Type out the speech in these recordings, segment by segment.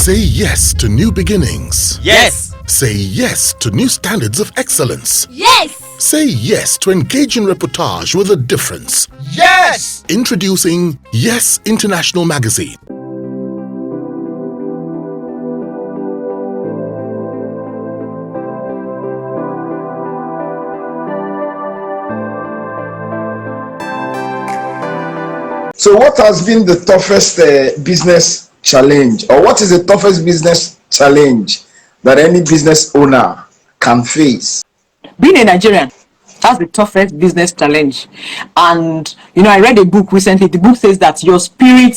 Say yes to new beginnings. Yes. Say yes to new standards of excellence. Yes. Say yes to engaging reportage with a difference. Yes. Introducing Yes International Magazine. So what has been the toughest business challenge, or what is the toughest business challenge that any business owner can face? Being a Nigerian, that's the toughest business challenge. And I read a book recently. The book says that your spirit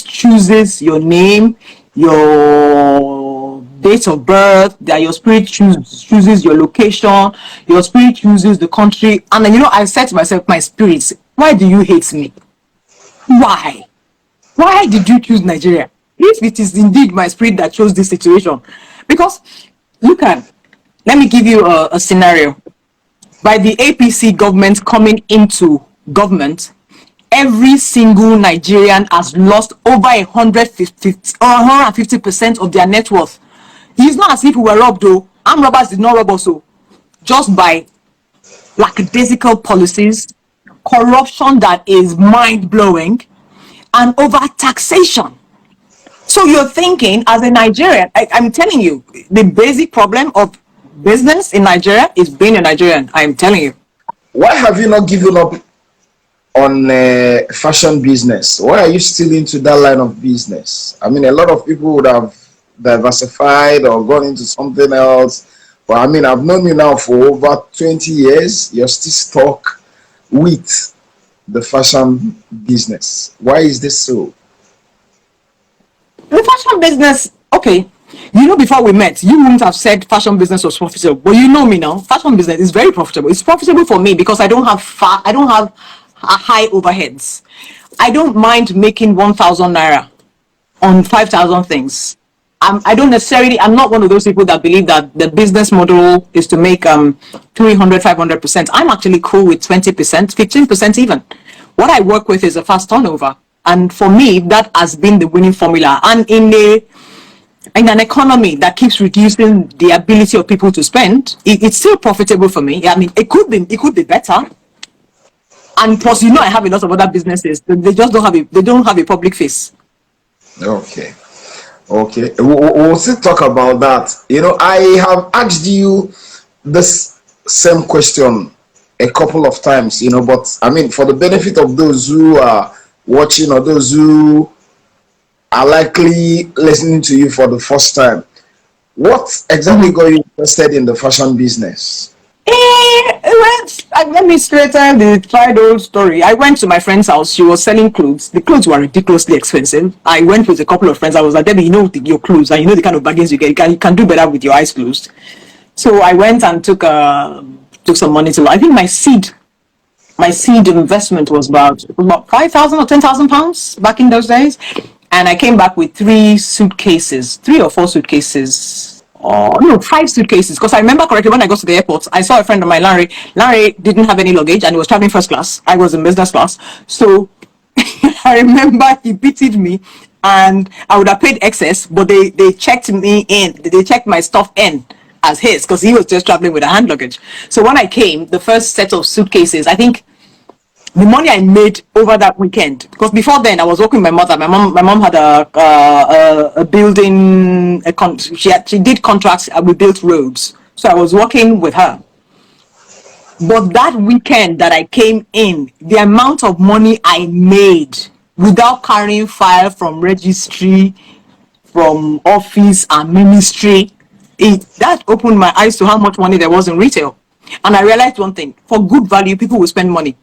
chooses your name, your date of birth, that your spirit chooses your location, your spirit chooses the country. And then I said to myself, my spirit, why do you hate me? Why did you choose Nigeria if it is indeed my spirit that chose this situation? Because let me give you a scenario. By the APC government coming into government, every single Nigerian has lost over 150% of their net worth. It's not as if we were robbed, though. Armed robbers did not rob us, so just by lackadaisical policies, corruption that is mind-blowing, and over taxation. So you're thinking, as a Nigerian, I'm telling you, the basic problem of business in Nigeria is being a Nigerian. I'm telling you. Why have you not given up on fashion business? Why are you still into that line of business? I mean, a lot of people would have diversified or gone into something else. But I mean, I've known you now for over 20 years. You're still stuck with the fashion business. Why is this so? The fashion business, okay. Before we met, you wouldn't have said fashion business was profitable. But you know me now. Fashion business is very profitable. It's profitable for me because I don't have high overheads. I don't mind making 1,000 naira on 5,000 things. I'm not one of those people that believe that the business model is to make 300-500%. I'm actually cool with 20%, 15% even. What I work with is a fast turnover. And for me, that has been the winning formula. And in an economy that keeps reducing the ability of people to spend, it's still profitable for me. I mean, it could be better. And plus, I have a lot of other businesses. They just don't have a public face. Okay. We'll still talk about that. I have asked you this same question a couple of times, but I mean, for the benefit of those who are watching or those who are likely listening to you for the first time, what exactly got you interested in the fashion business? Let me straighten the tried old story. I went to my friend's house. She was selling clothes. The clothes were ridiculously expensive. I went with a couple of friends. I was like, Debbie, your clothes, and the kind of bargains you get. You can do better with your eyes closed. So I went and took some money to. I think my seed investment was about 5,000 or 10,000 pounds back in those days, and I came back with 3 or 4 suitcases. No, 5 suitcases, because I remember correctly when I got to the airport, I saw a friend of mine, Larry. Larry didn't have any luggage and he was traveling first class. I was in business class. So I remember he pitied me and I would have paid excess, but they checked me in. They checked my stuff in as his because he was just traveling with a hand luggage. So when I came, the first set of suitcases, I think the money I made over that weekend, because before then I was working with my mother. My mom had a building. She did contracts. We built roads, so I was working with her. But that weekend that I came in, the amount of money I made without carrying file from registry, from office and ministry, that opened my eyes to how much money there was in retail. And I realized one thing: for good value, people will spend money.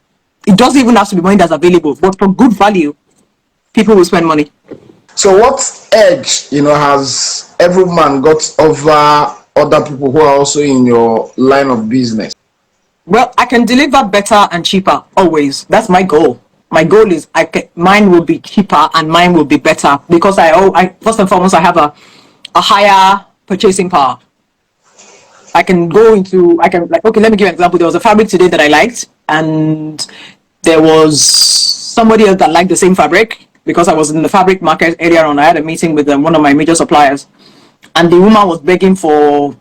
It doesn't even have to be money that's available, but for good value, people will spend money. So what edge, has every man got over other people who are also in your line of business? Well, I can deliver better and cheaper always. That's my goal. My goal is mine will be cheaper and mine will be better because I first and foremost I have a higher purchasing power. Let me give you an example. There was a fabric today that I liked, and there was somebody else that liked the same fabric. because I was in the fabric market earlier on. I had a meeting with one of my major suppliers, and the woman was begging for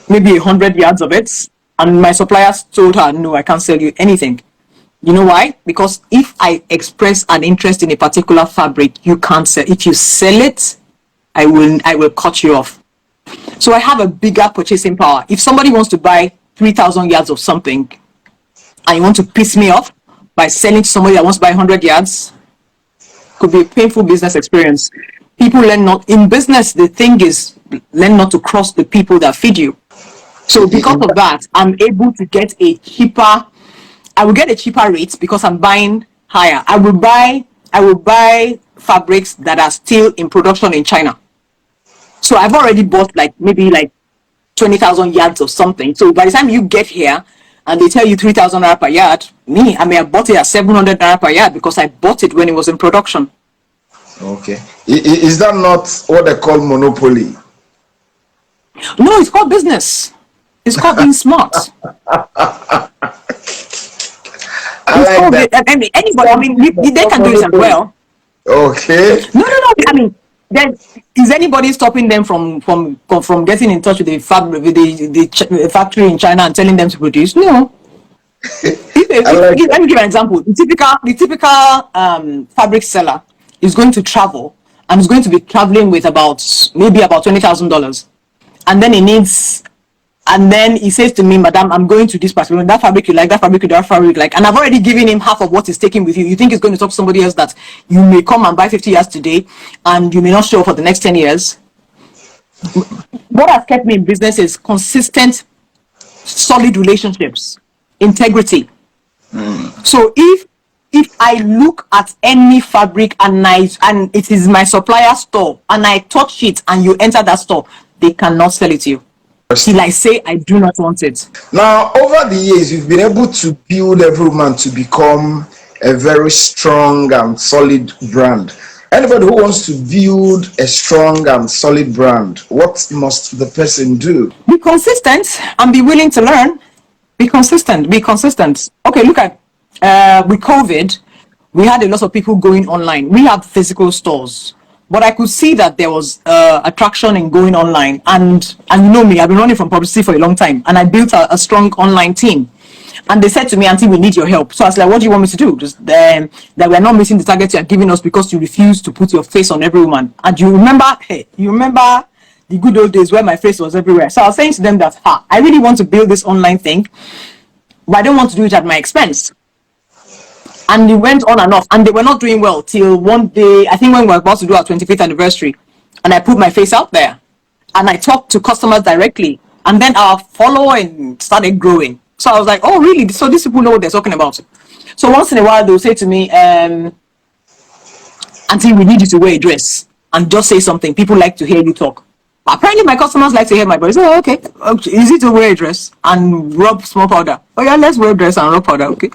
maybe 100 yards of it, and my suppliers told her, no, I can't sell you anything. You know why? Because if I express an interest in a particular fabric, you can't sell. If you sell it, I will cut you off. So I have a bigger purchasing power. If somebody wants to buy 3,000 yards of something, and you want to piss me off by selling to somebody that wants to buy 100 yards, could be a painful business experience. People learn not in business. The thing is, learn not to cross the people that feed you. So because of that, I'm able to get a cheaper. I will get a cheaper rate because I'm buying higher. I will buy fabrics that are still in production in China. So I've already bought maybe 20,000 yards of something. So by the time you get here and they tell you 3,000 naira per yard, I may have bought it at 700 naira per yard because I bought it when it was in production. Okay. Is that not what they call monopoly? No, it's called business. It's called being smart. Anybody, they can do it as well. Okay. No. Then is anybody stopping them from getting in touch with the factory in China and telling them to produce? No. Let me give an example. The typical fabric seller is going to travel and is going to be traveling with about $20,000, and then he needs. And then he says to me, Madam, I'm going to this particular, that fabric you like, that fabric you like. And I've already given him half of what he's taking with you. You think he's going to talk to somebody else that you may come and buy 50 years today and you may not show up for the next 10 years. What has kept me in business is consistent, solid relationships, integrity. So if I look at any fabric and it is my supplier store and I touch it and you enter that store, they cannot sell it to you. Till I say I do not want it. Now, over the years, you've been able to build every woman to become a very strong and solid brand. Anybody who wants to build a strong and solid brand, what must the person do? Be consistent and be willing to learn. Be consistent. Okay, look at with COVID, we had a lot of people going online. We have physical stores. But I could see that there was attraction in going online, and you know me, I've been running from publicity for a long time, and I built a strong online team. And they said to me, Auntie, we need your help. So I was like, what do you want me to do? Just that we're not meeting the target you're giving us because you refuse to put your face on every woman. And you remember the good old days where my face was everywhere. So I was saying to them that I really want to build this online thing, but I don't want to do it at my expense. And it went on and off, and they were not doing well till one day, I think when we were about to do our 25th anniversary, and I put my face out there and I talked to customers directly, and then our following started growing. So I was like, oh really? So these people know what they're talking about. So once in a while they'll say to me, Auntie, we need you to wear a dress and just say something. People like to hear you talk. Apparently my customers like to hear my voice. Oh, okay. Is it to wear a dress and rub small powder? Oh yeah, let's wear a dress and rub powder. Okay.